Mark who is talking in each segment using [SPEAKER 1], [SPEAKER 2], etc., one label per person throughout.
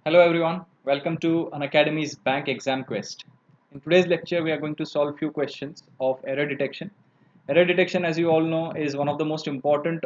[SPEAKER 1] Hello everyone, welcome to Unacademy's Bank Exam Quest. In today's lecture, we are going to solve few questions of error detection. Error detection, as you all know, is one of the most important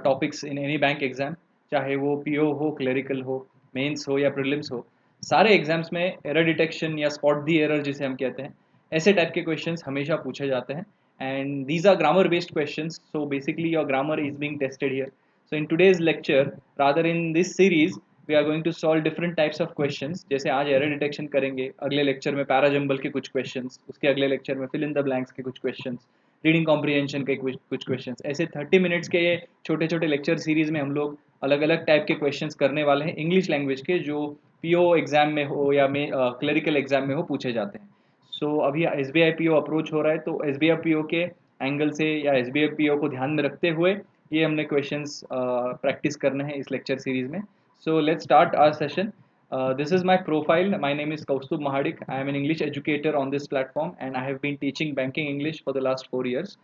[SPEAKER 1] topics in any bank exam. चाहे वो PO हो, clerical हो, mains हो या prelims हो, सारे exams में error detection या स्पॉट दी एरर जिसे हम कहते हैं, ऐसे टाइप के क्वेश्चंस हमेशा पूछे जाते हैं. And these are grammar based questions, so basically your grammar is being tested here. So in today's lecture, rather in this series, we are going to solve different types of questions. जैसे आज error detection करेंगे, अगले lecture में parajumble के कुछ questions, उसके अगले lecture में फिल इन द ब्लैंक्स के कुछ क्वेश्चंस, रीडिंग कॉम्प्रिहेंशन के कुछ क्वेश्चंस. ऐसे 30 मिनट्स के ये छोटे छोटे लेक्चर सीरीज में हम लोग अलग अलग टाइप के क्वेश्चंस करने वाले हैं इंग्लिश लैंग्वेज के, जो पीओ एग्जाम में हो या क्लरिकल एग्जाम में हो पूछे जाते हैं. सो अभी S B I P O approach हो रहा है, तो S B I P O के एंगल से या S B I P O को ध्यान में रखते हुए ये हमने क्वेश्चंस प्रैक्टिस करने हैं इस लेक्चर सीरीज में. So let's start our session. This is my profile. My name is Kaustubh Mahadik. I am an English educator on this platform and I have been teaching banking English for the last 4 years.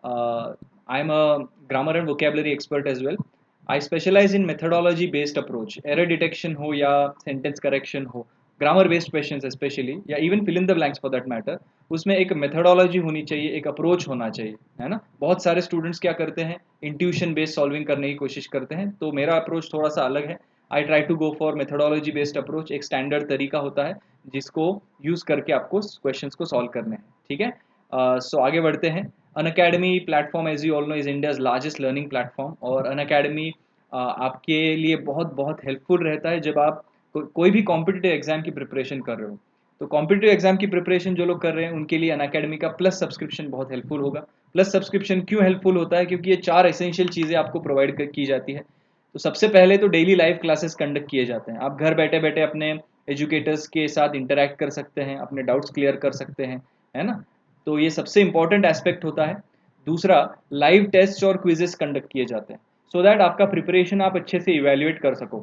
[SPEAKER 1] I am a grammar and vocabulary expert as well. I specialize in methodology based approach. Error detection हो या sentence correction हो, grammar based questions specially, या even fill in the blanks for that matter, उसमें एक methodology होनी चाहिए, एक approach होना चाहिए, है ना. बहुत सारे स्टूडेंट्स क्या करते हैं, इंट्यूशन बेस्ड सॉल्विंग करने की कोशिश करते हैं, तो मेरा अप्रोच थोड़ा सा अलग है. I try to go for methodology based approach. एक स्टैंडर्ड तरीका होता है जिसको यूज करके आपको क्वेश्चंस को सॉल्व करने हैं. ठीक है. सो आगे बढ़ते हैं. Unacademy platform, as you all know, is India's largest learning platform. और अन अकेडमी आपके लिए बहुत बहुत हेल्पफुल रहता है जब आप कोई भी कॉम्पिटिटिव एग्जाम की प्रिपरेशन कर रहे हो. तो कॉम्पिटिटिव एग्जाम की प्रिपरेशन जो लोग कर रहे हैं उनके लिए अनअकैडमी का प्लस सब्सक्रिप्शन बहुत हेल्पफुल होगा. प्लस सब्सक्रिप्शन क्यों हेल्पफुल होता है? क्योंकि ये 4 एसेंशियल चीज़ें आपको प्रोवाइड की जाती है. तो सबसे पहले तो डेली लाइव क्लासेस कंडक्ट किए जाते हैं. आप घर बैठे बैठे अपने एजुकेटर्स के साथ इंटरेक्ट कर सकते हैं, अपने डाउट्स क्लियर कर सकते हैं, है ना. तो ये सबसे इंपॉर्टेंट एस्पेक्ट होता है. दूसरा, लाइव टेस्ट और क्विजेस कंडक्ट किए जाते हैं, सो दैट आपका प्रिपरेशन आप अच्छे से इवेल्युएट कर सको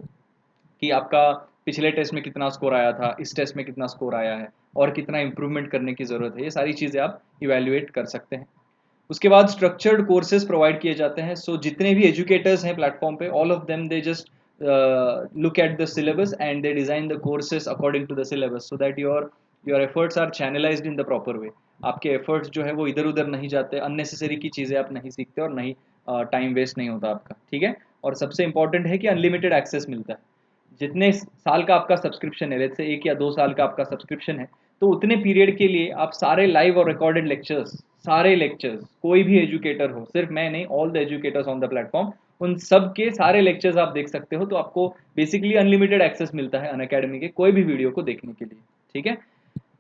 [SPEAKER 1] कि आपका पिछले टेस्ट में कितना स्कोर आया था, इस टेस्ट में कितना स्कोर आया है, और कितना इंप्रूवमेंट करने की ज़रूरत है. ये सारी चीज़ें आप इवेल्युएट कर सकते हैं. उसके बाद स्ट्रक्चर्ड कोर्सेज प्रोवाइड किए जाते हैं. सो जितने भी एजुकेटर्स हैं प्लेटफॉर्म पे, all of them they just look at the syllabus and they design the courses according to the syllabus, so that your efforts are channelised in the proper way. आपके efforts जो है वो इधर उधर नहीं जाते, अननेसेसरी की चीज़ें आप नहीं सीखते, और नहीं टाइम वेस्ट नहीं होता आपका. ठीक है. और सबसे इंपॉर्टेंट है कि अनलिमिटेड एक्सेस मिलता है. जितने साल का आपका सब्सक्रिप्शन है, लेट्स से 1 या 2 साल का आपका सब्सक्रिप्शन है, तो उतने पीरियड के लिए आप सारे लाइव और रिकॉर्डेड लेक्चर्स, सारे लेक्चर्स, कोई भी एजुकेटर हो, सिर्फ मैं नहीं, all the educators on the platform, उन सब के सारे लेक्चर्स आप देख सकते हो. तो आपको बेसिकली अनलिमिटेड एक्सेस मिलता है अनअकैडमी के कोई भी वीडियो को देखने के लिए. ठीक है.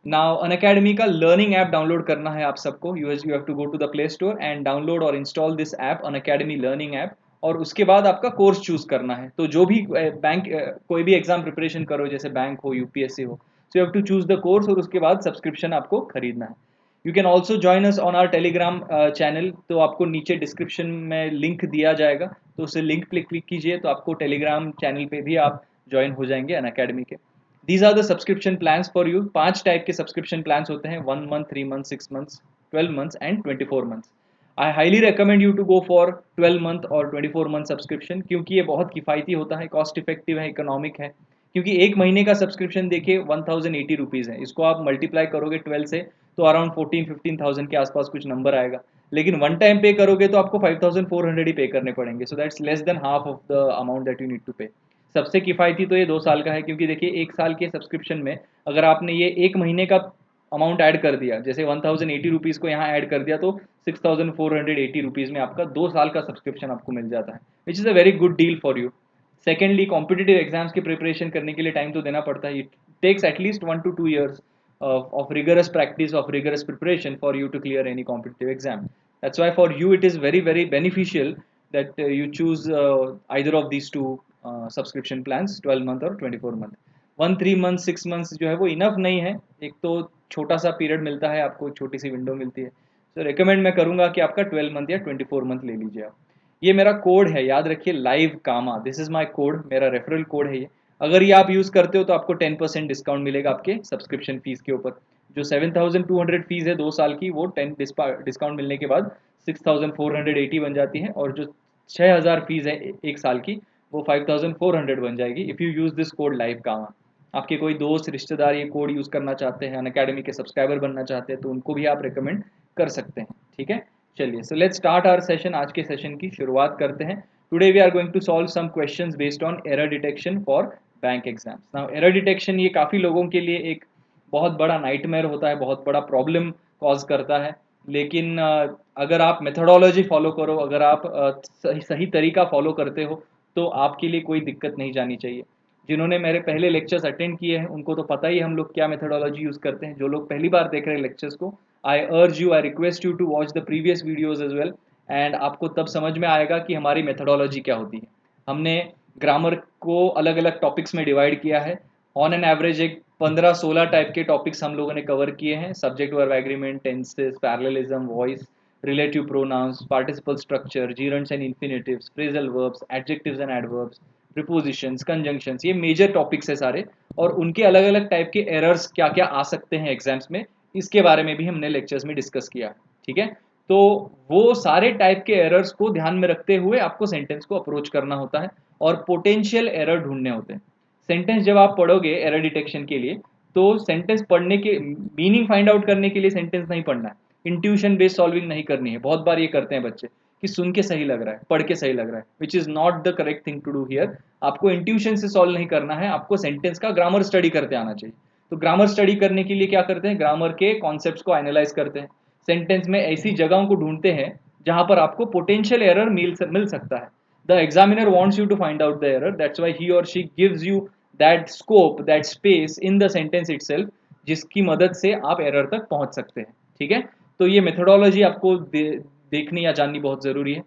[SPEAKER 1] नाउ अनअकैडमी का लर्निंग ऐप डाउनलोड करना है आप सबको. You have to go to the play store and download और install this app, Unacademy learning app. और उसके बाद आपका कोर्स चूज करना है. तो जो भी बैंक कोई भी एग्जाम प्रिपरेशन करो, जैसे बैंक हो, यूपीएससी हो, so you have to choose the course, और उसके बाद सब्सक्रिप्शन आपको खरीदना है. You can also join us on our Telegram channel. तो आपको नीचे डिस्क्रिप्शन में लिंक दिया जाएगा, तो उसे लिंक पे क्लिक कीजिए, तो आपको टेलीग्राम चैनल पे भी आप ज्वाइन हो जाएंगे अनअकैडमी के. These are the subscription plans for you. 5 type के सब्सक्रिप्शन प्लान्स होते हैं: 1 month, 3 month, 6 months, 12 months and 24 months. I highly recommend you to go for 12 month और 24 मंथ सब्सक्रिप्शन, क्योंकि ये बहुत किफ़ायती होता है, कॉस्ट इफेक्टिव है, इकोनॉमिक है. क्योंकि एक महीने का सब्सक्रिप्शन देखिए 1080 रुपीज़ है. इसको आप मल्टीप्लाई करोगे 12 से, तो अराउंड 14-15 थाउजेंड के आसपास कुछ नंबर आएगा. लेकिन वन टाइम पे करोगे तो आपको 5400 ही पे करने पड़ेंगे. So that's less than half of the amount that you need to pay. सबसे किफ़ायती तो ये 2 साल का है, क्योंकि देखिए 1 साल के सब्सक्रिप्शन में अगर आपने ये एक महीने का अमाउंट ऐड कर दिया, जैसे 1080 रुपीज़ को यहाँ ऐड कर दिया, तो 6480 रुपीज़ में आपका 2 साल का सब्सक्रिप्शन आपको मिल जाता है, which is a very good deal for you. Secondly, competitive exams की प्रिपरेशन करने के लिए टाइम तो देना पड़ता है. It takes at least 1 to 2 years of rigorous practice, of rigorous preparation for you to clear any competitive exam. That's why for you it is very very beneficial that you choose either of these two subscription plans, 12 month और 24 month. 1 3 month 6 months जो है वो enough नहीं है. एक तो छोटा सा पीरियड मिलता है आपको, छोटी सी विंडो मिलती है. तो रिकमेंड मैं करूँगा कि आपका 12 मंथ या 24 मंथ ले लीजिए आप. ये मेरा कोड है, याद रखिए, लाइव कामा. दिस इज़ माई कोड, मेरा रेफरल कोड है ये. अगर ये आप यूज़ करते हो तो आपको 10% डिस्काउंट मिलेगा आपके सब्सक्रिप्शन फीस के ऊपर. जो 7200 फीस है 2 साल की, वो 10 डिस्काउंट मिलने के बाद 6480 बन जाती है. और जो 6000 फीस है 1 साल की, वो 5400 बन जाएगी if you use this code live कामा. आपके कोई दोस्त रिश्तेदार ये कोड यूज़ करना चाहते हैं, अनअकैडमी के सब्सक्राइबर बनना चाहते हैं, तो उनको भी आप रिकमेंड कर सकते हैं। ठीक है, चलिए, so let's start our session. आज के सेशन की शुरुआत करते हैं। Today we are going to solve some questions based on error detection for bank exams. Now error detection ये काफ़ी लोगों के लिए एक बहुत बड़ा नाइटमेयर होता है, बहुत बड़ा प्रॉब्लम कॉज करता है। लेकिन अगर आप मेथोडोलॉजी फॉलो करो, अगर आप सही सही तरीका फॉलो करते हो, तो आपके लिए कोई दिक्कत नहीं जानी चाहिए। जिन्होंने मेरे पहले लेक्चर्स अटेंड किए हैं उनको तो पता ही है हम लोग क्या मेथोडोलॉजी यूज़ करते हैं। जो लोग पहली बार देख रहे हैं लेक्चर्स को, I urge you, I request you to watch the previous videos as well, and आपको तब समझ में आएगा कि हमारी मेथोडोलॉजी क्या होती है। हमने ग्रामर को अलग अलग टॉपिक्स में डिवाइड किया है। ऑन एन एवरेज एक 15-16 टाइप के टॉपिक्स हम लोगों ने कवर किए हैं। Subject verb agreement, tenses, parallelism, voice, relative pronouns, participle structure, gerunds and infinitives, phrasal verbs, adjectives and adverbs, prepositions, conjunctions, ये मेजर टॉपिक्स है सारे। और उनके अलग अलग टाइप के एरर्स क्या क्या आ सकते हैं एग्जाम्स में, इसके बारे में भी हमने लेक्चर्स में डिस्कस किया। ठीक है, तो वो सारे टाइप के एरर्स को ध्यान में रखते हुए आपको सेंटेंस को अप्रोच करना होता है और पोटेंशियल एरर ढूंढने होते हैं। सेंटेंस जब आप पढ़ोगे एरर डिटेक्शन के लिए, तो सेंटेंस पढ़ने के मीनिंग फाइंड आउट करने के लिए सेंटेंस नहीं पढ़ना है, इंट्यूशन बेस्ड सॉल्विंग नहीं करनी है। बहुत बार ये करते हैं बच्चे कि सुन के सही लग रहा है, पढ़ के सही लग रहा है, which is not the correct thing to do here. आपको इंट्यूशन से सॉल्व नहीं करना है, आपको सेंटेंस का ग्रामर स्टडी करते आना चाहिए। तो ग्रामर स्टडी करने के लिए क्या करते हैं, ग्रामर के कॉन्सेप्ट्स को एनालाइज करते हैं, सेंटेंस में ऐसी जगहों को ढूंढते हैं जहां पर आपको पोटेंशियल एरर मिल सकता है। The examiner wants you to find out the error, that's why he or she gives you that scope, that space in the sentence itself, जिसकी मदद से आप एरर तक पहुंच सकते हैं। ठीक है, तो ये मेथोडोलॉजी आपको देखनी या जाननी बहुत ज़रूरी है।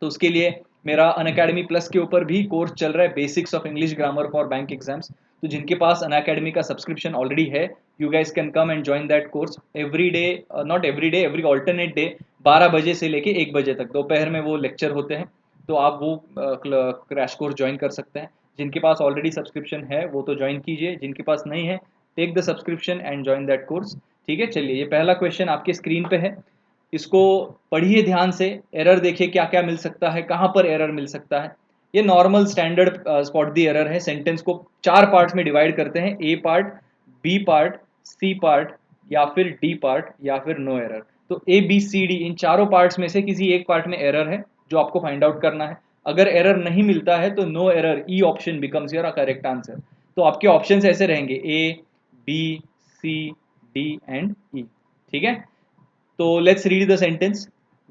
[SPEAKER 1] तो उसके लिए मेरा अनअकैडमी प्लस के ऊपर भी कोर्स चल रहा है, basics of English grammar for bank exams. तो जिनके पास अनअकैडमी का सब्सक्रिप्शन ऑलरेडी है, you guys can come and join that course every day, not every day, every alternate day, 12 बजे से लेके 1 बजे तक दोपहर में वो लेक्चर होते हैं। तो आप वो क्रैश कोर्स ज्वाइन कर सकते हैं। जिनके पास ऑलरेडी सब्सक्रिप्शन है वो तो ज्वाइन कीजिए, जिनके पास नहीं है, take the subscription and join that course. ठीक है, चलिए, ये पहला क्वेश्चन आपके स्क्रीन पे है, इसको पढ़िए ध्यान से। एरर देखिए क्या क्या मिल सकता है, कहाँ पर एरर मिल सकता है। ये normal standard spot the error है। सेंटेंस को 4 पार्ट्स में डिवाइड करते हैं, A part, B part, C part, या फिर डी पार्ट, या फिर नो एरर। तो ए बी सी डी, इन चारों पार्ट्स में से किसी एक पार्ट में एरर है जो आपको फाइंड आउट करना है। अगर एरर नहीं मिलता है तो no error, E option becomes your correct answer. तो आपके ऑप्शन ऐसे रहेंगे, A, B, C, D and E. ठीक है, so let's read the sentence.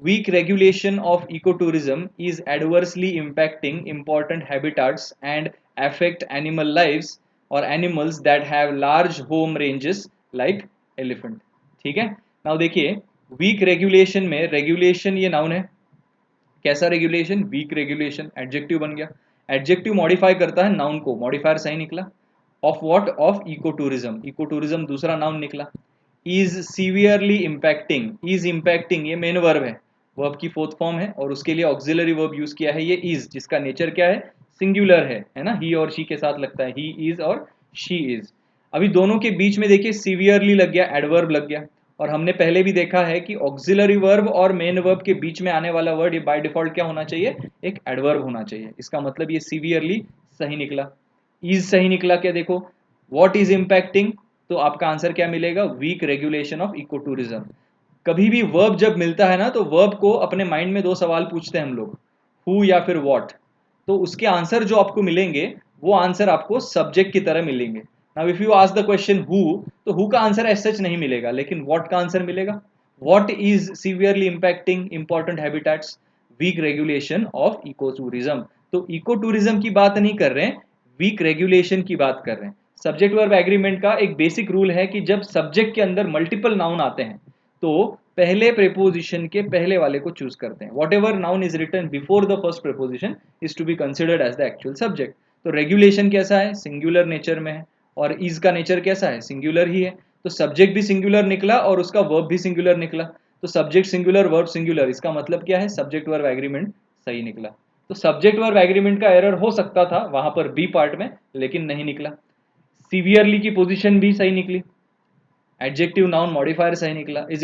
[SPEAKER 1] Weak regulation of ecotourism is adversely impacting important habitats and affect animal lives or animals that have large home ranges like elephant. ठीक है, now देखिए, weak regulation में regulation ये noun है। कैसा regulation, week regulation, adjective बन गया। Adjective modify करता है नाउन को, मॉडिफायर सही निकला। Of what, of eco tourism, eco tourism दूसरा नाउन निकला। Is severely impacting, is impacting ये मेन वर्ब है, वर्ब की फोर्थ फॉर्म है, और उसके लिए ऑक्सिलरी वर्ब यूज किया है, ये इज, जिसका नेचर क्या है, सिंगुलर है ना, ही और शी के साथ लगता है, ही इज और शी इज। अभी दोनों के बीच में देखिए सीवियरली लग गया, एडवर्ब लग गया। और हमने पहले भी देखा है कि ऑक्सिलरी वर्ब और मेन वर्ब के बीच में आने वाला वर्ड ये बाय डिफॉल्ट क्या होना चाहिए, एक एडवर्ब होना चाहिए। इसका मतलब ये सीवियरली सही निकला। इज सही निकला क्या, देखो, व्हाट इज इम्पैक्टिंग, तो आपका आंसर क्या मिलेगा, weak regulation of eco tourism. कभी भी वर्ब जब मिलता है ना, तो वर्ब को अपने माइंड में 2 सवाल पूछते हैं हम लोग, हु या फिर व्हाट। तो उसके आंसर जो आपको मिलेंगे वो आंसर आपको सब्जेक्ट की तरह मिलेंगे। Now if you ask the question who, तो हु का आंसर एज सच नहीं मिलेगा, लेकिन व्हाट का आंसर मिलेगा। What is severely impacting important habitats, weak regulation of eco tourism. तो इको टूरिज्म की बात नहीं कर रहे हैं, वीक रेगुलेशन की बात कर रहे हैं। सब्जेक्ट वर्ब एग्रीमेंट का एक बेसिक रूल है कि जब सब्जेक्ट के अंदर मल्टीपल नाउन आते हैं तो पहले प्रेपोजिशन के पहले वाले को चूज करते हैं। Whatever noun is written before the first preposition is to be considered as the actual subject. तो रेगुलेशन कैसा है, सिंगुलर नेचर में है, और इज का नेचर कैसा है, सिंगुलर ही है। तो सब्जेक्ट भी सिंगुलर निकला और उसका वर्ब भी सिंगुलर निकला। तो सब्जेक्ट सिंगुलर, वर्ब सिंगुलर, इसका मतलब क्या है, सब्जेक्ट वर्ब एग्रीमेंट सही निकला। तो सब्जेक्ट वर्ब एग्रीमेंट का एरर हो सकता था वहां पर बी पार्ट में, लेकिन नहीं निकला। सीवियरली की पोजीशन भी सही निकली, एडजेक्टिव नाउन मॉडिफायर सही निकला। Is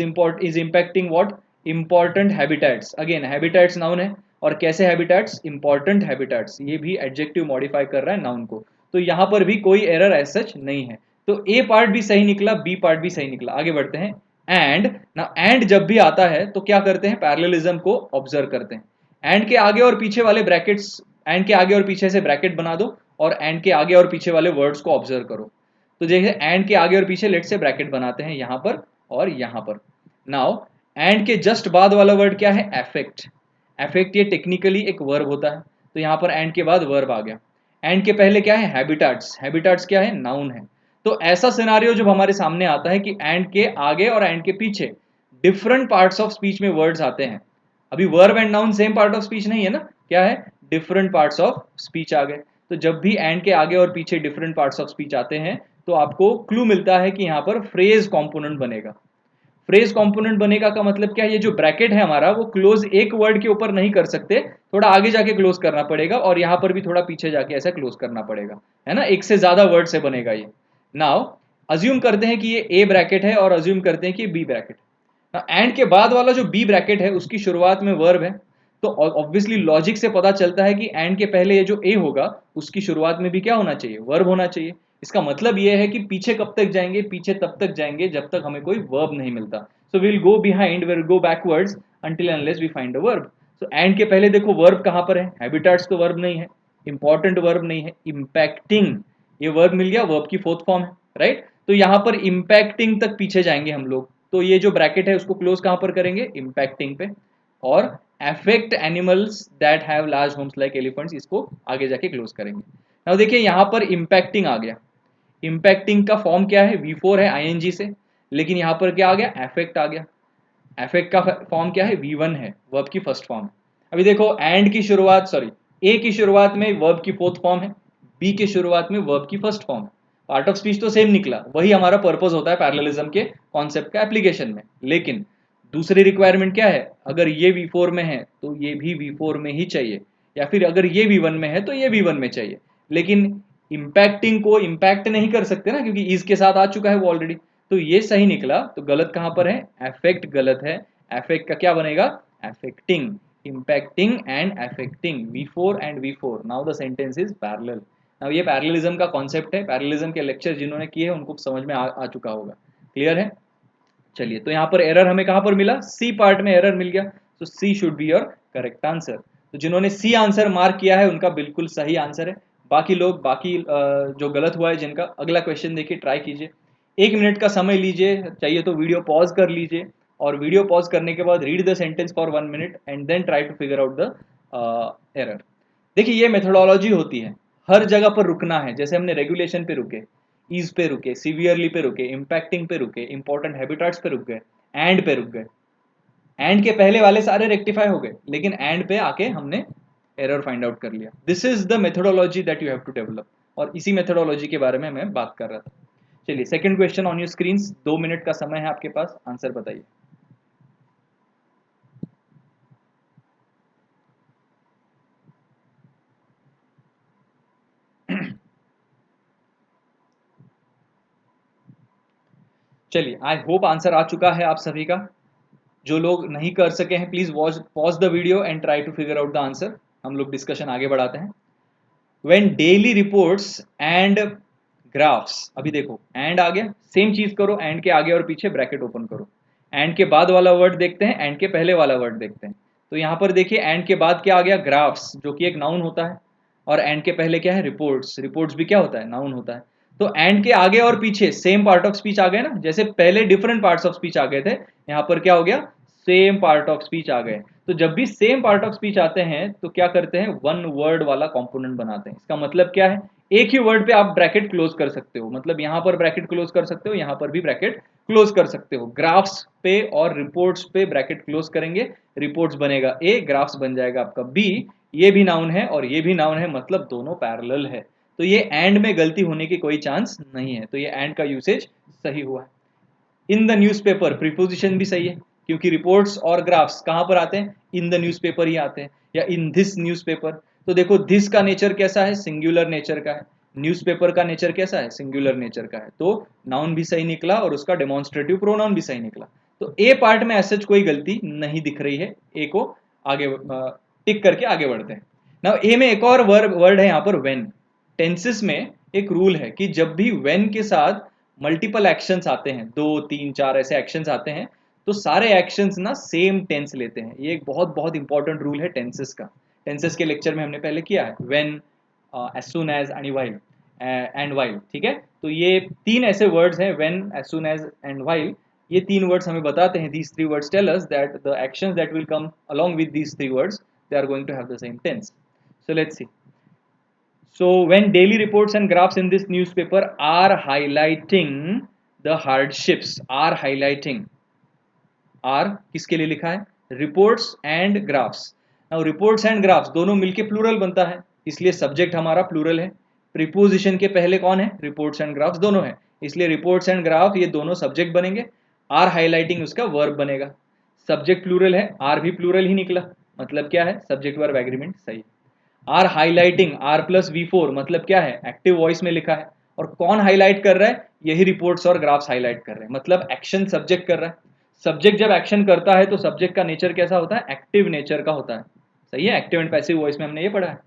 [SPEAKER 1] impacting what, important habitats, again habitats noun है, और कैसे हैबिटेट्स, इंपॉर्टेंट हैबिटेट्स, ये भी एडजेक्टिव मॉडिफाई कर रहा है नाउन को। तो यहाँ पर भी कोई एरर एज सच नहीं है। तो ए पार्ट भी सही निकला, बी पार्ट भी सही निकला। आगे बढ़ते हैं। एंड ना, एंड जब भी आता है तो क्या करते हैं, पैरेललिज्म को ऑब्जर्व करते हैं। एंड के आगे और पीछे वाले ब्रैकेट्स, एंड के आगे और पीछे से ब्रैकेट बना दो और एंड के आगे और पीछे वाले वर्ड्स को ऑब्जर्व करो। तो जैसे एंड के आगे और पीछे लेट से ब्रैकेट बनाते हैं यहाँ पर और यहाँ पर। नाउ एंड के जस्ट बाद वाला वर्ड क्या है, एफेक्ट। एफेक्ट ये टेक्निकली एक वर्ब होता है, तो यहाँ पर एंड के बाद वर्ब आ गया। एंड के पहले क्या है, हैबिटाट्स। हैबिटाट्स क्या है, नाउन है। तो ऐसा सिनारियो जब हमारे सामने आता है कि एंड के आगे और एंड के पीछे डिफरेंट पार्ट्स ऑफ स्पीच में वर्ड्स आते हैं। अभी verb and noun same part of speech नहीं है ना, क्या है, डिफरेंट पार्ट्स ऑफ स्पीच आ गए। तो जब भी एंड के आगे और पीछे डिफरेंट पार्ट्स ऑफ स्पीच आते हैं तो आपको क्लू मिलता है कि यहाँ पर फ्रेज कॉम्पोनेंट बनेगा। फ्रेज कंपोनेंट बनेगा का मतलब क्या है, ये जो ब्रैकेट है हमारा वो क्लोज एक वर्ड के ऊपर नहीं कर सकते, थोड़ा आगे जाके क्लोज करना पड़ेगा और यहाँ पर भी थोड़ा पीछे जाके ऐसा क्लोज करना पड़ेगा, है ना। एक से ज्यादा वर्ड से बनेगा ये। नाउ अज्यूम करते हैं कि ये ए ब्रैकेट है और अज्यूम करते हैं कि बी ब्रैकेट। एंड के बाद वाला जो बी ब्रैकेट है उसकी शुरुआत में वर्ब है, तो ऑब्वियसली लॉजिक से पता चलता है कि एंड के पहले ये जो ए होगा उसकी शुरुआत में भी क्या होना चाहिए, वर्ब होना चाहिए। इसका मतलब ये है कि पीछे कब तक जाएंगे, पीछे तब तक जाएंगे जब तक हमें कोई वर्ब नहीं मिलता। So will go behind, will go backwards until unless we find a verb. So and के पहले देखो वर्ब कहां पर है, हैबिटाट्स तो वर्ब नहीं है, इंपॉर्टेंट वर्ब नहीं है, इम्पैक्टिंग ये वर्ब मिल गया, वर्ब की फोर्थ फॉर्म है, राइट। तो यहां पर इम्पैक्टिंग तक पीछे जाएंगे हम लोग, तो ये जो ब्रैकेट है उसको क्लोज कहां पर करेंगे, इम्पैक्टिंग पे। और affect animals that have large homes like elephants, इसको आगे जाके क्लोज करेंगे। नाउ देखिए यहां पर इम्पैक्टिंग आ गया। इम्पैक्टिंग का फॉर्म क्या है, V4 है आईएनजी से, लेकिन यहां पर क्या आ गया, अफेक्ट आ गया। अफेक्ट का फॉर्म क्या है, V1 है, वर्ब की फर्स्ट फॉर्म है। अभी देखो एंड की शुरुआत, सॉरी ए की शुरुआत में वर्ब की फोर्थ फॉर्म है, बी की शुरुआत में वर्ब की फर्स्ट फॉर्म है। पार्ट ऑफ स्पीच तो सेम निकला, वही हमारा पर्पस होता है पैरेललिज्म के कॉन्सेप्ट का एप्लीकेशन में। लेकिन दूसरी रिक्वायरमेंट क्या है, अगर ये V4 में है तो ये भी V4 में ही चाहिए, या फिर अगर ये V1 में है तो ये V1 में चाहिए। लेकिन इम्पैक्टिंग को इम्पैक्ट नहीं कर सकते ना, क्योंकि इज के साथ आ चुका है वो ऑलरेडी। तो ये सही निकला, तो गलत कहां पर है, अफेक्ट गलत है। अफेक्ट का क्या बनेगा, affecting. Impacting and affecting, V4 and V4, now the sentence is parallel. Now ये पैरेललिज्म का कॉन्सेप्ट है, पैरेललिज्म के लेक्चर जिन्होंने किए हैं उनको समझ में आ चुका होगा। क्लियर है। चलिए, तो यहाँ पर एरर हमें कहां पर मिला, सी पार्ट में एरर मिल गया, तो C should be your correct answer. तो जिन्होंने सी आंसर मार्क किया है उनका बिल्कुल सही आंसर है। बाकी लोग, बाकी जो गलत हुआ है जिनका, अगला क्वेश्चन देखिए, ट्राई कीजिए। 1 मिनट का समय लीजिए, चाहिए तो वीडियो पॉज कर लीजिए, और वीडियो पॉज करने के बाद read the sentence for 1 minute and then try to figure out the error. देखिए ये मेथोडोलॉजी होती है, हर जगह पर रुकना है। जैसे हमने रेगुलेशन पे रुके, ईज पे रुके, सीवियरली पे रुके, इम्पैक्टिंग पे रुके, इंपॉर्टेंट हैबिटाट्स पे रुक गए, एंड पे रुक गए। एंड के पहले वाले सारे रेक्टिफाई हो गए, लेकिन एंड पे आके हमने एरर फाइंड आउट कर लिया। This is the methodology that you have to develop, और इसी मेथोडोलॉजी के बारे में मैं बात कर रहा था। चलिए second question on your screen, 2 minute का समय है आपके पास, आंसर बताइए। चलिए, आई होप आंसर आ चुका है आप सभी का। जो लोग नहीं कर सके हैं please watch pause the video and try to figure out the answer. हम लोग डिस्कशन आगे बढ़ाते हैं। When daily reports and graphs, अभी देखो एंड आ गया, सेम चीज करो, एंड के आगे और पीछे ब्रैकेट ओपन करो। एंड के बाद वाला वर्ड देखते हैं, एंड के पहले वाला वर्ड देखते हैं। तो यहाँ पर देखिए एंड के बाद क्या आ गया, ग्राफ्स, जो कि एक नाउन होता है, और एंड के पहले क्या है, रिपोर्ट्स। रिपोर्ट्स भी क्या होता है, नाउन होता है। तो एंड के आगे और पीछे सेम पार्ट ऑफ स्पीच आ गए ना, जैसे पहले डिफरेंट पार्ट्स ऑफ स्पीच आ गए थे, यहाँ पर क्या हो गया, सेम पार्ट ऑफ स्पीच आ गए। तो जब भी सेम पार्ट ऑफ स्पीच आते हैं तो क्या करते हैं, वन वर्ड वाला कंपोनेंट बनाते हैं। इसका मतलब क्या है, एक ही वर्ड पे आप ब्रैकेट क्लोज कर सकते हो, मतलब यहां पर ब्रैकेट क्लोज कर सकते हो, यहां पर भी ब्रैकेट क्लोज कर सकते हो। ग्राफ्स पे और रिपोर्ट्स पे ब्रैकेट क्लोज करेंगे, रिपोर्ट्स बनेगा ए, ग्राफ्स बन जाएगा आपका बी। ये भी नाउन है और ये भी नाउन है, मतलब दोनों पैरेलल है। तो ये एंड में गलती होने की कोई चांस नहीं है, तो ये एंड का यूसेज सही हुआ है। इन द न्यूज़पेपर, प्रीपोजिशन भी सही है, क्योंकि रिपोर्ट्स और ग्राफ्स कहां पर आते हैं, इन द न्यूज़पेपर ही आते हैं, या इन दिस न्यूज़पेपर। तो देखो दिस का नेचर कैसा है, सिंगुलर नेचर का है। न्यूज़पेपर का नेचर कैसा है, सिंगुलर नेचर का है। तो नाउन भी सही निकला और उसका डेमोन्स्ट्रेटिव प्रोनाउन भी सही निकला। तो ए पार्ट में ऐसा कोई गलती नहीं दिख रही है, ए को आगे टिक करके आगे बढ़ते हैं। नाउ ए में एक और वर्ड है यहाँ पर, व्हेन। टेंसेस में एक रूल है कि जब भी when के साथ मल्टीपल एक्शंस आते हैं, 2 3 4 ऐसे एक्शंस आते हैं, तो सारे एक्शंस ना सेम टेंस लेते हैं। ये एक बहुत बहुत इंपॉर्टेंट रूल है टेंसेस का। टेंसेस के लेक्चर में हमने पहले किया है, when, as soon as and while and while, ठीक है। तो ये तीन ऐसे वर्ड्स हैं, when, as soon as and while। ये तीन वर्ड्स हमें बताते हैं, these three words tell us that the actions that will come along with these three words, they are going to have the same tense. So let's see. So when daily reports and graphs in this newspaper are highlighting the hardships, are highlighting, are किसके लिए लिखा है? Reports and graphs. Now reports and graphs दोनों मिलके plural बनता है, इसलिए subject हमारा प्लूरल है। प्रीपोजिशन के पहले कौन है? रिपोर्ट्स एंड ग्राफ्स दोनों है, इसलिए रिपोर्ट्स एंड ग्राफ ये दोनों सब्जेक्ट बनेंगे। आर हाईलाइटिंग उसका वर्ब बनेगा। सब्जेक्ट प्लूरल है, आर भी प्लूरल ही निकला, मतलब क्या है? सब्जेक्ट वर्ब एग्रीमेंट सही। Are highlighting, are plus V4 मतलब क्या है? एक्टिव वॉइस में लिखा है। और कौन हाईलाइट कर रहा है? यही रिपोर्ट्स और ग्राफ्स हाईलाइट कर रहे हैं, मतलब एक्शन सब्जेक्ट कर रहा है। सब्जेक्ट जब एक्शन करता है तो सब्जेक्ट का नेचर कैसा होता है? एक्टिव नेचर का होता है, सही है। एक्टिव एंड पैसिव वॉइस में हमने ये पढ़ा है।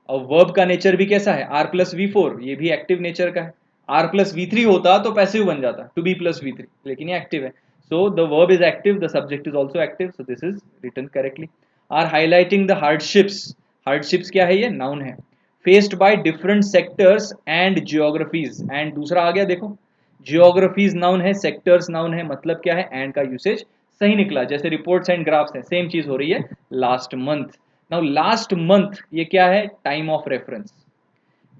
[SPEAKER 1] और वर्ब का नेचर भी कैसा है? आर प्लस V4, ये भी एक्टिव नेचर का है। आर प्लस V3 होता तो पैसिव बन जाता, टू बी प्लस V3, लेकिन ये एक्टिव है। So the verb is active, the subject is also active, so this is written correctly. Are highlighting the hardships, hardships क्या है? ये नाउन है। Faced by different sectors and geographies, एंड दूसरा आ गया देखो, जियोग्राफीज नाउन है, सेक्टर्स नाउन है, मतलब क्या है? एंड का यूसेज सही निकला। जैसे रिपोर्ट्स एंड ग्राफ्स है, सेम चीज हो रही है, last month. Now last month ये क्या है? Time of reference.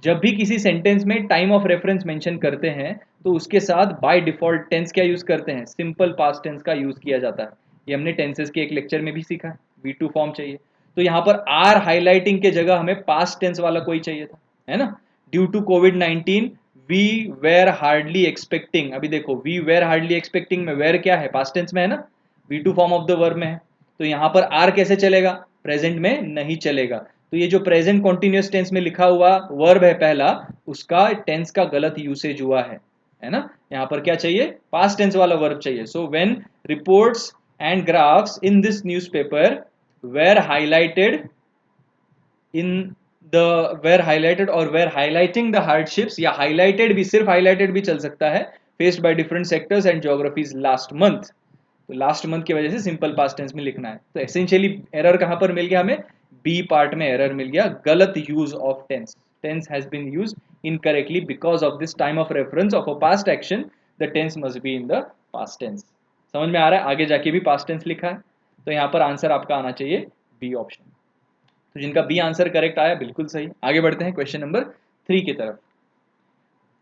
[SPEAKER 1] जब भी किसी सेंटेंस में टाइम ऑफ रेफरेंस मेंशन करते हैं तो उसके साथ बाय डिफॉल्ट टेंस क्या यूज करते हैं? सिंपल पास्ट टेंस का यूज किया जाता है। ये हमने टेंसेस के एक लेक्चर में भी सीखा है। V2 फॉर्म चाहिए, तो यहाँ पर आर हाईलाइटिंग के जगह हमें पास्ट टेंस वाला कोई चाहिए था, है ना। ड्यू टू कोविड-19 वी वेर हार्डली एक्सपेक्टिंग। अभी देखो, वी वेर हार्डली एक्सपेक्टिंग में वेर क्या है? पास्ट टेंस में है ना, V2 form of the verb में है। तो यहाँ पर आर कैसे चलेगा? प्रेजेंट में नहीं चलेगा। तो ये जो प्रेजेंट कॉन्टिन्यूअस टेंस में लिखा हुआ वर्ब है पहला, उसका टेंस का गलत यूसेज हुआ है ना। यहाँ पर क्या चाहिए? पास्ट टेंस वाला वर्ब चाहिए। So when reports and graphs in this newspaper were highlighted in the were highlighted और वेर हाईलाइटिंग द हार्डशिप्स, या हाईलाइटेड भी, सिर्फ हाईलाइटेड भी चल सकता है, faced by different sectors and geographies last month. तो लास्ट मंथ की वजह से सिंपल पास्ट टेंस में लिखना है। तो एसेंशियली एरर कहां पर मिल गया हमें? बी पार्ट में एरर मिल गया, गलत use of tense. Tense has been used incorrectly because of this time of reference of a past action, the tense must be in the past tense. समझ में आ रहा है? आगे जाके भी पास्ट टेंस लिखा है, तो यहाँ पर आंसर आपका आना चाहिए बी ऑप्शन। तो जिनका बी आंसर करेक्ट आया, बिल्कुल सही। आगे बढ़ते हैं क्वेश्चन नंबर 3 की तरफ।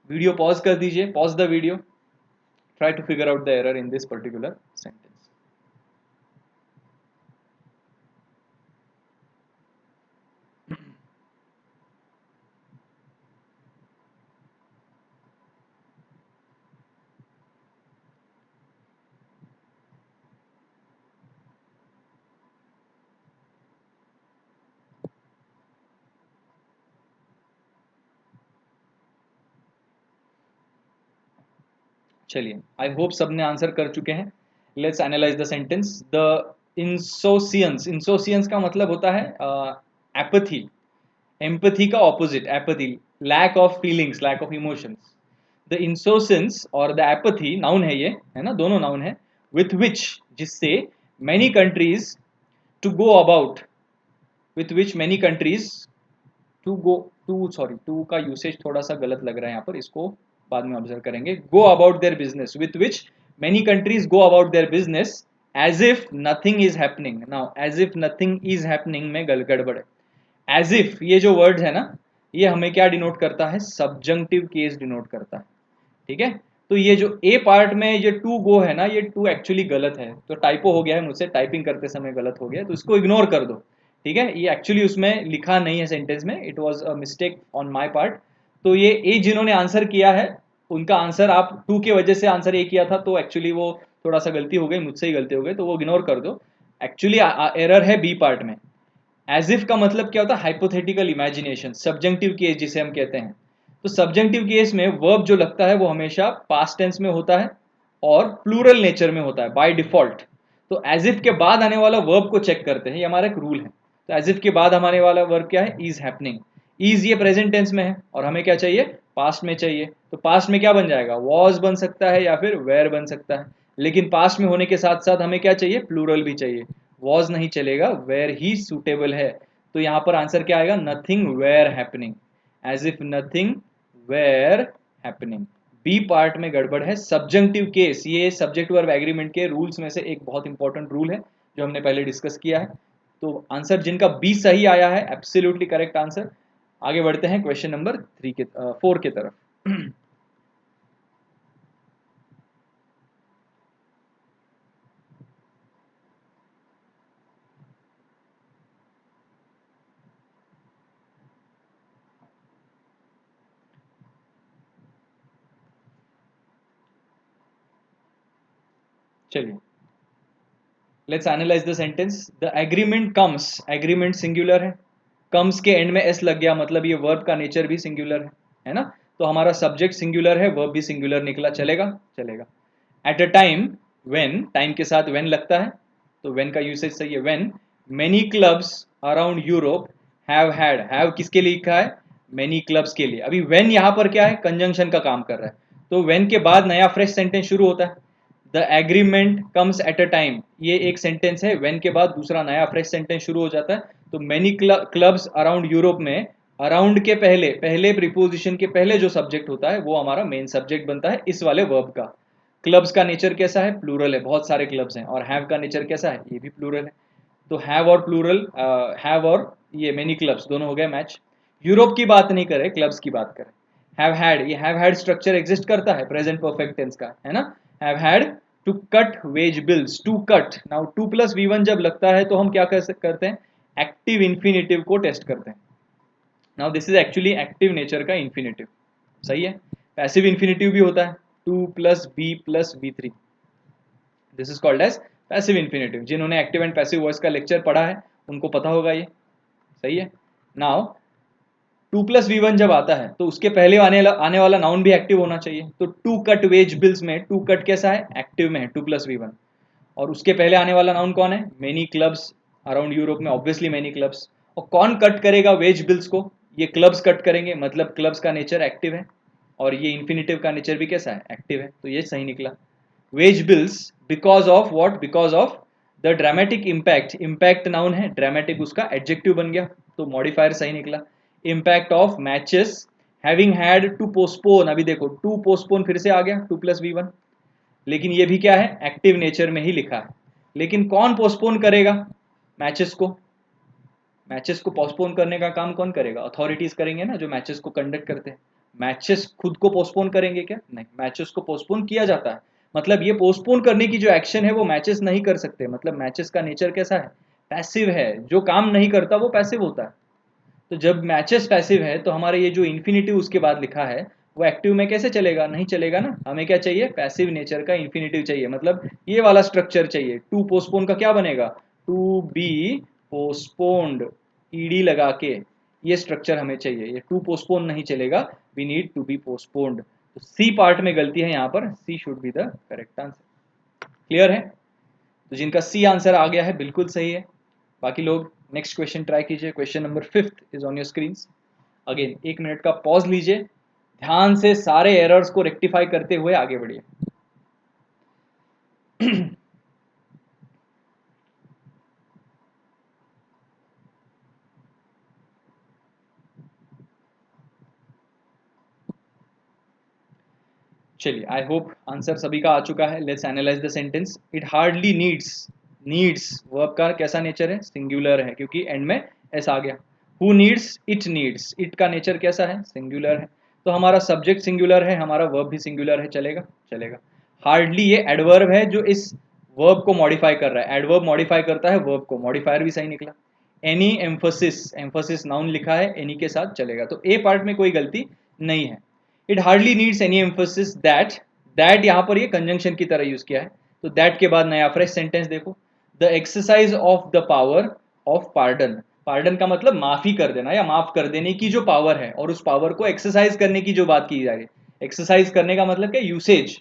[SPEAKER 1] वीडियो पॉज कर दीजिए, pause the video, try to figure out the error in this particular sentence. चलिए, आई होप सबने आंसर कर चुके हैं। Let's analyse the sentence. The insouciance, insouciance का मतलब होता है एपथी। एम्पथी का opposite apathy, lack of feelings, lack of emotions. The insouciance और द एपथी नाउन है, ये है ना, दोनों नाउन है। विथ विच, जिससे, many countries to go about, with which many countries to go, to sorry, to का यूसेज थोड़ा सा गलत लग रहा है यहाँ पर, इसको बाद में ऑब्जर्व करेंगे। Go about their business, with which many countries go about their business as if nothing is happening. Now as if nothing is happening में गड़बड़ है। एज इफ ये जो वर्ड है ना, ये हमें क्या डिनोट करता है? सब्जंक्टिव केस डिनोट करता है, ठीक है। तो ये जो ए पार्ट में ये टू गो है ना, ये टू एक्चुअली गलत है, तो टाइपो हो गया है मुझसे, टाइपिंग करते समय गलत हो गया, तो इसको इग्नोर कर दो, ठीक है। ये एक्चुअली उसमें लिखा नहीं है सेंटेंस में, it was a mistake on my part. तो ये ए जिन्होंने आंसर किया है, उनका आंसर, आप टू की वजह से आंसर ए किया था, तो एक्चुअली वो थोड़ा सा गलती हो गई, मुझसे ही गलती हो गई, तो वो इग्नोर कर दो। एक्चुअली एरर है बी पार्ट में। एज इफ का मतलब क्या होता है? हाइपोथेटिकल इमेजिनेशन, सब्जेंक्टिव केस जिसे हम कहते हैं। तो सब्जेंक्टिव केस में वर्ब जो लगता है वो हमेशा पास्ट टेंस में होता है और प्लूरल नेचर में होता है बाय डिफॉल्ट। तो एज इफ के बाद आने वाला वर्ब को चेक करते हैं, ये हमारा एक रूल है। तो एज इफ के बाद हमारे वाला वर्ब क्या है? Is happening. इज ये प्रेजेंट टेंस में है और हमें क्या चाहिए? पास्ट में चाहिए, तो पास्ट में क्या बन जाएगा, वॉज बन सकता है या फिर वेयर बन सकता है। लेकिन पास्ट में होने के साथ साथ हमें क्या चाहिए, प्लूरल भी चाहिए। वॉज नहीं चलेगा, वेयर ही सूटेबल है। तो यहाँ पर आंसर क्या आएगा, nothing were happening, as if nothing were happening. B part में गड़बड़ है, सब्जेक्टिव केस, ये सब्जेक्ट वर्ब एग्रीमेंट के रूल्स में से एक बहुत इंपॉर्टेंट रूल है जो हमने पहले डिस्कस किया है। तो आंसर जिनका बी सही आया है, एब्सोल्युटली करेक्ट आंसर। आगे बढ़ते हैं क्वेश्चन नंबर 4 के तरफ। चलिए, let's analyse the sentence. The agreement comes, agreement singular है, कम्स के एंड में एस लग गया, मतलब ये वर्ब का नेचर भी सिंगुलर है ना। तो हमारा सब्जेक्ट सिंगुलर है, वर्ब भी सिंगुलर निकला, चलेगा चलेगा। At a time, when, time के साथ व्हेन लगता है, तो व्हेन का यूसेज सही है, when many clubs around Europe have had, have किसके लिए लिखा है, मेनी क्लब्स के लिए। अभी व्हेन यहाँ पर क्या है, कंजंक्शन का काम कर रहा है, तो व्हेन के बाद नया फ्रेश सेंटेंस शुरू होता है। The agreement comes at a time, ये एक सेंटेंस है, व्हेन के बाद दूसरा नया फ्रेश सेंटेंस शुरू हो जाता है। तो मेनी क्लब्स अराउंड यूरोप में अराउंड के पहले, पहले प्रीपोजिशन के पहले जो सब्जेक्ट होता है वो हमारा मेन सब्जेक्ट बनता है इस वाले वर्ब का। क्लब्स का नेचर कैसा है, प्लूरल है, बहुत सारे क्लब्स हैं। और हैव का नेचर कैसा है, ये भी प्लूरल है। तो हैव और प्लूरल, हैव और ये मेनी क्लब्स दोनों हो गए मैच। यूरोप की बात नहीं करें, क्लब्स की बात करें। हैव हैड, ये हैव हैड स्ट्रक्चर एग्जिस्ट करता है प्रेजेंट परफेक्ट टेंस का, है ना। Have had to cut wage bills, to cut. Now to plus V one जब लगता है तो हम क्या करते हैं, एक्टिव इन्फिनेटिव को टेस्ट करते हैं। Now this is actually active nature का इन्फिनेटिव, सही है। पैसिव इन्फिनेटिव भी होता है, to plus V three, this is called as passive infinitive. जिन्होंने एक्टिव एंड पैसिव वॉइस का लेक्चर पढ़ा है उनको पता होगा ये, सही है। Now to plus V one जब आता है तो उसके पहले आने वाला नाउन भी एक्टिव होना चाहिए। तो टू कट वेज बिल्स में टू कट कैसा है, एक्टिव में है, टू प्लस वी वन। और उसके पहले आने वाला नाउन कौन है, मेनी क्लब्स अराउंड यूरोप में, ऑब्वियसली मेनी क्लब्स। और कौन कट करेगा वेज बिल्स को, ये क्लब्स कट करेंगे, मतलब क्लब्स का नेचर एक्टिव है और ये इन्फिनेटिव का नेचर भी कैसा है, एक्टिव है। तो ये सही निकला। Wage bills because of what, because of the dramatic impact, impact noun है, ड्रामेटिक उसका एडजेक्टिव बन गया, तो मॉडिफायर सही निकला। Impact of matches having had to postpone, अभी देखो टू पोस्टपोन फिर से आ गया, टू प्लस वी वन, लेकिन ये भी क्या है, एक्टिव नेचर में ही लिखा है। लेकिन कौन पोस्टपोन करेगा मैचेस को, मैचेस को पोस्टपोन करने का काम कौन करेगा, अथॉरिटीज करेंगे ना, जो मैचेस को कंडक्ट करते हैं। मैचेस खुद को पोस्टपोन करेंगे क्या, नहीं, मैचेस को पोस्टपोन किया जाता है। मतलब ये पोस्टपोन करने की जो एक्शन है वो मैचेस नहीं कर सकते, मतलब मैचेस का नेचर कैसा है, पैसिव है, जो काम नहीं करता वो पैसिव होता है। तो जब मैचेस पैसिव है तो हमारा ये जो इन्फिनिटिव उसके बाद लिखा है वो एक्टिव में कैसे चलेगा, नहीं चलेगा ना। हमें क्या चाहिए, पैसिव नेचर का इन्फिनिटिव चाहिए, मतलब ये वाला स्ट्रक्चर चाहिए। टू पोस्टपोन का क्या बनेगा, टू बी पोस्टपोन्ड, ईडी लगा के, ये स्ट्रक्चर हमें चाहिए। ये टू पोस्टपोन नहीं चलेगा, we need to be postponed. तो सी पार्ट में गलती है यहाँ पर, C should be the correct answer. Clear है। तो जिनका सी आंसर आ गया है बिल्कुल सही है। बाकी लोग नेक्स्ट क्वेश्चन ट्राई कीजिए। Question number 5 is on your screen. Again 1 minute का पॉज लीजिए, ध्यान से सारे एरर्स को रेक्टिफाई करते हुए आगे बढ़िए। चलिए, आई होप आंसर सभी का आ चुका है। Let's analyse the sentence. It hardly needs, needs verb का कैसा नेचर है, सिंगुलर है, क्योंकि एंड में एस आ गया। Who needs, it needs, it का नेचर कैसा है, सिंगुलर है। तो हमारा सब्जेक्ट सिंगुलर है, हमारा वर्ब भी सिंगुलर है, चलेगा चलेगा। हार्डली ये एडवर्ब है जो इस वर्ब को मॉडिफाई कर रहा है, एडवर्ब मॉडिफाई करता है वर्ब को, मॉडिफायर भी सही निकला। एनी एम्फोसिस, एम्फोसिस नाउन लिखा है, एनी के साथ चलेगा, तो ए पार्ट में कोई गलती नहीं है। It hardly needs any emphasis that, that यहाँ पर ये कंजंक्शन की तरह यूज किया है, तो दैट के बाद नया फ्रेश सेंटेंस देखो। The exercise of the power of pardon, pardon का मतलब माफी कर देना या माफ कर देने की जो पावर है, और उस पावर को एक्सरसाइज करने की जो बात की जा रही है। एक्सरसाइज करने का मतलब क्या, यूसेज।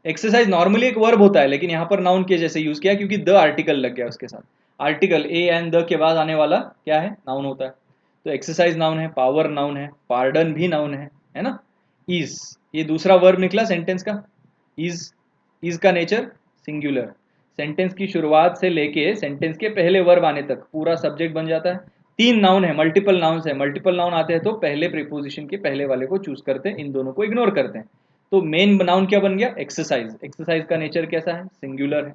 [SPEAKER 1] एक्सरसाइज नॉर्मली एक वर्ब होता है, लेकिन यहाँ पर नाउन के जैसे यूज किया क्योंकि द आर्टिकल लग गया उसके साथ। आर्टिकल ए एंड द के बाद आने वाला क्या है, नाउन होता है। तो एक्सरसाइज नाउन है, पावर नाउन है, पार्डन भी नाउन है ना। इज, ये दूसरा वर्ब निकला सेंटेंस का, इज का नेचर सिंगुलर, सेंटेंस की शुरुआत से लेके सेंटेंस के पहले वर्ब आने तक पूरा सब्जेक्ट बन जाता है। तीन नाउन है, मल्टीपल नाउन है, मल्टीपल नाउन आते हैं तो पहले प्रीपोजिशन के पहले वाले को चूज करते हैं, इन दोनों को इग्नोर करते हैं। तो मेन नाउन क्या बन गया, एक्सरसाइज, एक्सरसाइज का नेचर कैसा है, सिंगुलर है,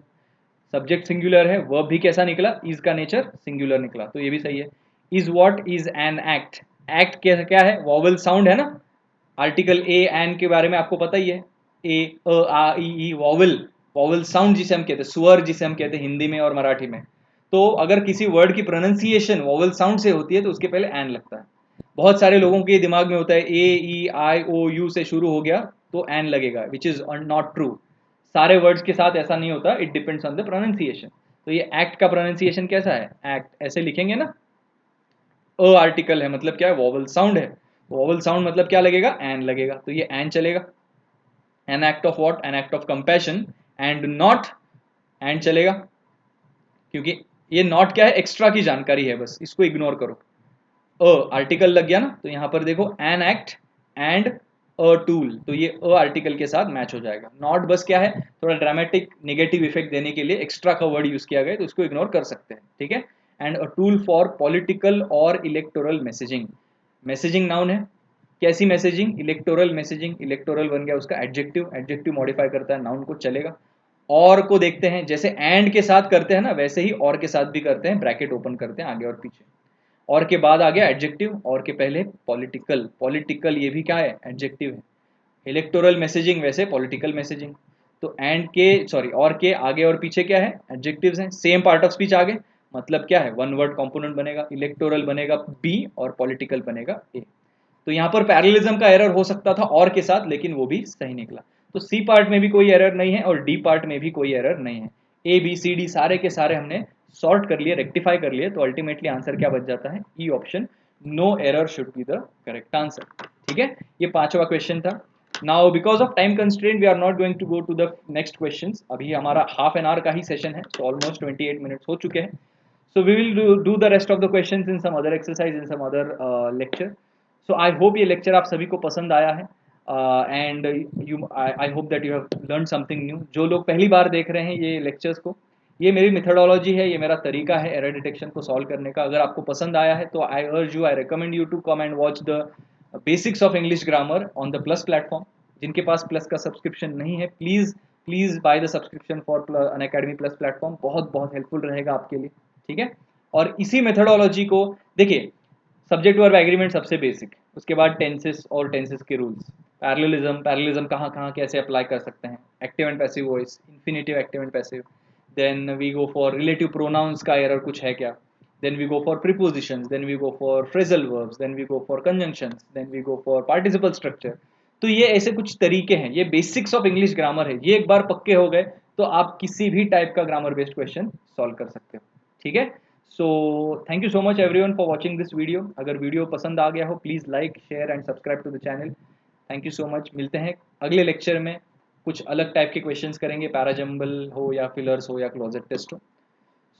[SPEAKER 1] सब्जेक्ट सिंगुलर है, वर्ब भी कैसा निकला, इज का नेचर सिंगुलर निकला, तो ये भी सही है। Is what is an act, act क्या है, वॉवल साउंड है ना, आर्टिकल ए एन के बारे में आपको पता ही है, ए आ ई वॉवल, वॉवल साउंड जिसे हम कहते हैं, स्वर जिसे हम कहते हैं हिंदी में और मराठी में। तो अगर किसी वर्ड की प्रोनाउंसिएशन वॉवल साउंड से होती है तो उसके पहले एन लगता है। बहुत सारे लोगों के दिमाग में होता है ए ई आई ओ यू से शुरू हो गया तो एन लगेगा, विच इज नॉट ट्रू। सारे वर्ड्स के साथ ऐसा नहीं होता, it depends on the pronunciation. तो ये एक्ट का प्रोनाउंसिएशन कैसा है, एक्ट ऐसे लिखेंगे ना, अ आर्टिकल है मतलब क्या है, वॉवल साउंड है, वॉवल साउंड मतलब क्या लगेगा, एन लगेगा, तो ये एन चलेगा। An act of what, an act of compassion, and not and चलेगा, क्योंकि ये नॉट क्या है, एक्स्ट्रा की जानकारी है, बस इसको इग्नोर करो। आर्टिकल लग गया ना, तो यहां पर देखो an act and a tool, तो ये आर्टिकल के साथ मैच हो जाएगा। नॉट बस क्या है, थोड़ा ड्रामेटिक नेगेटिव इफेक्ट देने के लिए एक्स्ट्रा का वर्ड यूज किया गया, तो इसको इग्नोर कर सकते हैं, ठीक है। And a tool for political और इलेक्टोरल मैसेजिंग, मैसेजिंग नाउन है, कैसी मैसेजिंग, इलेक्टोरल मैसेजिंग, इलेक्टोरल बन गया उसका एडजेक्टिव, एडजेक्टिव मॉडिफाई करता है नाउन को, चलेगा। और को देखते हैं, जैसे एंड के साथ करते हैं ना वैसे ही और के साथ भी करते हैं, ब्रैकेट ओपन करते हैं आगे और पीछे, और के बाद आ गया एडजेक्टिव, और के पहले पॉलिटिकल, पॉलिटिकल ये भी क्या है, एडजेक्टिव है। इलेक्टोरल मैसेजिंग वैसे पॉलिटिकल मैसेजिंग, तो एंड के सॉरी और के आगे और पीछे क्या है, एडजेक्टिव्स हैं, सेम पार्ट ऑफ स्पीच आगे, मतलब क्या है, वन वर्ड कंपोनेंट बनेगा, इलेक्टोरल बनेगा बी और पॉलिटिकल बनेगा ए। तो यहाँ पर पैरेललिज्म का एरर हो सकता था और के साथ, लेकिन वो भी सही निकला। तो सी पार्ट में भी कोई एरर नहीं है और डी पार्ट में भी कोई एरर नहीं है, ए बी सी डी सारे के सारे हमने सॉर्ट कर लिए, रेक्टिफाई कर लिए, तो अल्टीमेटली आंसर क्या बच जाता है, E option, no error should be the correct answer, ठीक है। ये पांचवा क्वेश्चन था। Now because of time constraint we are not going to go to the next questions, अभी हमारा हाफ एन आवर का ही सेशन है, तो ऑलमोस्ट 28 मिनट्स हो चुके हैं। So we will do the rest of the questions in some other exercise, in some other lecture. So I hope ये lecture आप सभी को पसंद आया है, and I hope that you have learned something new. जो लोग पहली बार देख रहे हैं ये lectures को, ये मेरी methodology है, ये मेरा तरीका है error detection को solve करने का। अगर आपको पसंद आया है तो I urge you, I recommend you to come and watch the basics of English grammar on the Plus platform. जिनके पास प्लस का सब्सक्रिप्शन नहीं है, please by the subscription for Unacademy plus platform, बहुत बहुत हेल्पफुल रहेगा आपके लिए, ठीक है। और इसी मेथोडोलॉजी को देखिए, सब्जेक्ट वर्ब एग्रीमेंट सबसे बेसिक, उसके बाद टेंसेस और टेंसेस के रूल्स, पैरेललिज्म कहाँ कहाँ कैसे अप्लाई कर सकते हैं, active and passive voice, infinitive, active and passive, then we go for relative pronouns का एरर कुछ है क्या, then we go for prepositions, then we go for phrasal verbs, then we go for conjunctions, then we go for participle structure। तो ये ऐसे कुछ तरीके हैं, ये बेसिक्स ऑफ इंग्लिश ग्रामर है, ये एक बार पक्के हो गए तो आप किसी भी टाइप का ग्रामर बेस्ड क्वेश्चन सॉल्व कर सकते हो, ठीक है। So thank you so much everyone for watching this video. अगर वीडियो पसंद आ गया हो please like share and subscribe to the channel. Thank you so much, मिलते हैं अगले लेक्चर में, कुछ अलग टाइप के क्वेश्चंस करेंगे, पैराजम्बल हो या फिलर्स हो या क्लोजेट टेस्ट हो।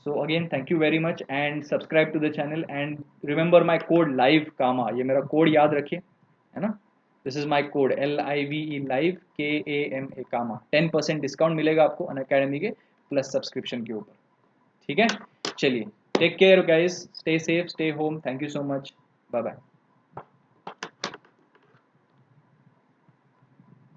[SPEAKER 1] So again, thank you very much and subscribe to the channel and remember my code live kama, ये मेरा कोड याद रखिए, है ना, this is my code LIVE live KAMA कामा, 10% डिस्काउंट मिलेगा आपको अनअकैडमी के प्लस सब्सक्रिप्शन के ऊपर, ठीक है। चलिए, take care guys, stay safe, stay home, thank you so much, bye bye.